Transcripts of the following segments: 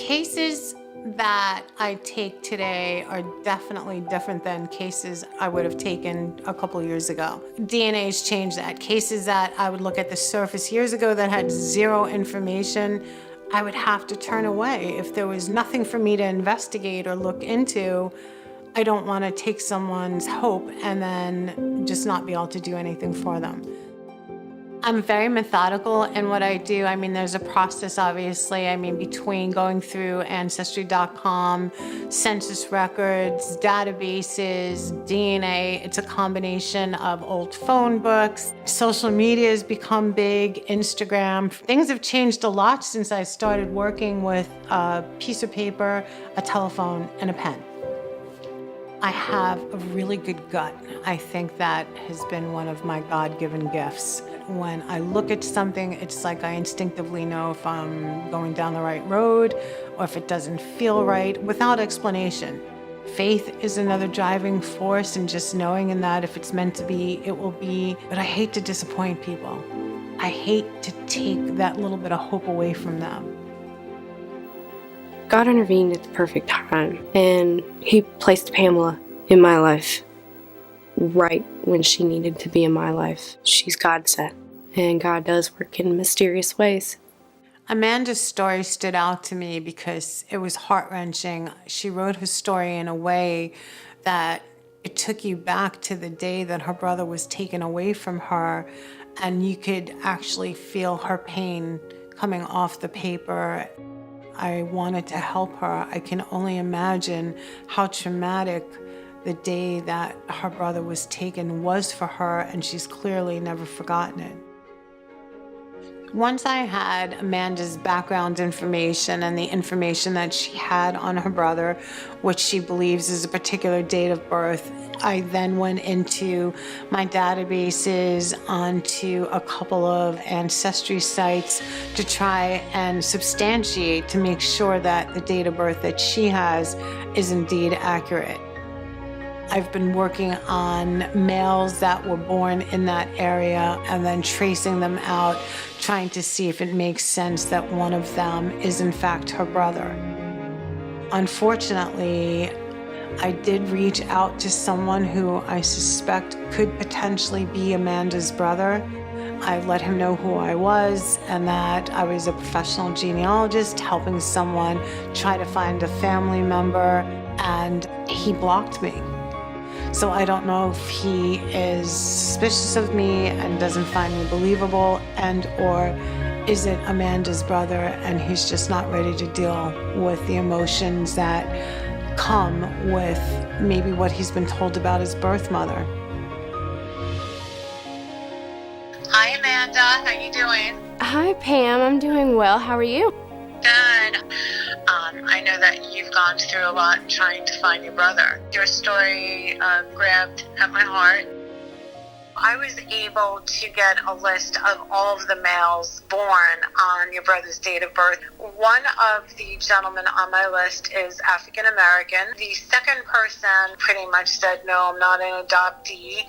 Cases that I take today are definitely different than cases I would have taken a couple years ago. DNA's changed that. Cases that I would look at the surface years ago that had zero information, I would have to turn away. If there was nothing for me to investigate or look into, I don't want to take someone's hope and then just not be able to do anything for them. I'm very methodical in what I do. I mean, there's a process, obviously. I mean, between going through Ancestry.com, census records, databases, DNA, it's a combination of old phone books. Social media has become big, Instagram. Things have changed a lot since I started working with a piece of paper, a telephone, and a pen. I have a really good gut. I think that has been one of my God-given gifts. When I look at something, it's like I instinctively know if I'm going down the right road or if it doesn't feel right without explanation. Faith is another driving force, and just knowing in that if it's meant to be, it will be. But I hate to disappoint people. I hate to take that little bit of hope away from them. God intervened at the perfect time, and He placed Pamela in my life right when she needed to be in my life. She's God sent, and God does work in mysterious ways. Amanda's story stood out to me because it was heart-wrenching. She wrote her story in a way that it took you back to the day that her brother was taken away from her, and you could actually feel her pain coming off the paper. I wanted to help her. I can only imagine how traumatic the day that her brother was taken was for her, and she's clearly never forgotten it. Once I had Amanda's background information and the information that she had on her brother, which she believes is a particular date of birth, I then went into my databases, onto a couple of ancestry sites to try and substantiate to make sure that the date of birth that she has is indeed accurate. I've been working on males that were born in that area and then tracing them out, trying to see if it makes sense that one of them is in fact her brother. Unfortunately, I did reach out to someone who I suspect could potentially be Amanda's brother. I let him know who I was and that I was a professional genealogist helping someone try to find a family member, and he blocked me. So I don't know if he is suspicious of me and doesn't find me believable, and or is it Amanda's brother and he's just not ready to deal with the emotions that come with maybe what he's been told about his birth mother. Hi Amanda, how you doing? Hi Pam, I'm doing well. How are you? Good. I know that you've gone through a lot trying to find your brother. Your story grabbed at my heart. I was able to get a list of all of the males born on your brother's date of birth. One of the gentlemen on my list is African American. The second person pretty much said, no, I'm not an adoptee.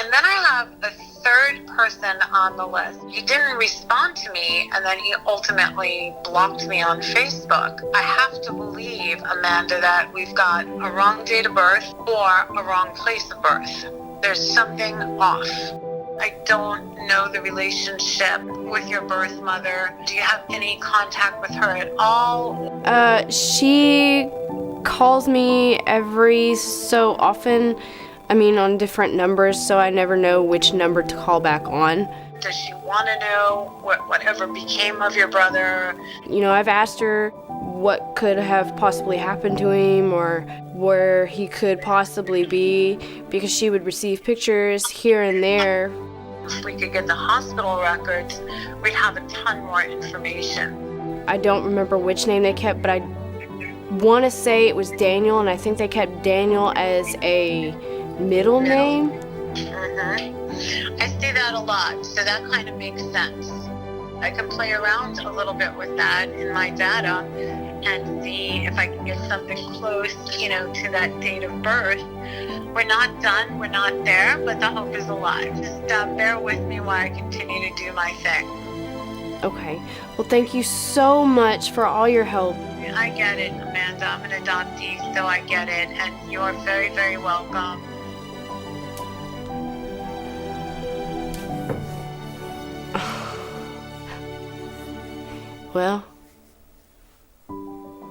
And then I have a third person on the list. He didn't respond to me, and then he ultimately blocked me on Facebook. I have to believe, Amanda, that we've got a wrong date of birth or a wrong place of birth. There's something off. I don't know the relationship with your birth mother. Do you have any contact with her at all? She calls me every so often. On different numbers, so I never know which number to call back on. Does she want to know whatever became of your brother? I've asked her what could have possibly happened to him or where he could possibly be, because she would receive pictures here and there. If we could get the hospital records, we'd have a ton more information. I don't remember which name they kept, but I want to say it was Daniel, and I think they kept Daniel as a middle name. I see that a lot, so that kind of makes sense. I can play around a little bit with that in my data and see if I can get something close, to that date of birth. We're not done, we're not there, but the hope is alive. Just bear with me while I continue to do my thing. Okay. Well, thank you so much for all your help. I get it, Amanda. I'm an adoptee, so I get it. And you're very, very welcome. Well,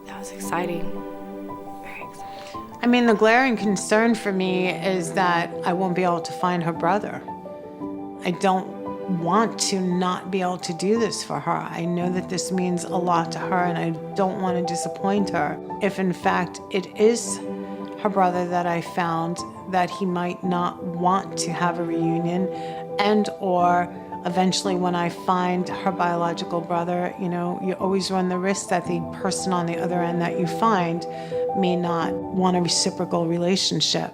that was exciting. Very exciting. I mean, the glaring concern for me is that I won't be able to find her brother. I don't want to not be able to do this for her. I know that this means a lot to her, and I don't want to disappoint her. If in fact it is her brother that I found, that he might not want to have a reunion, and or eventually when I find her biological brother, you know, you always run the risk that the person on the other end that you find may not want a reciprocal relationship.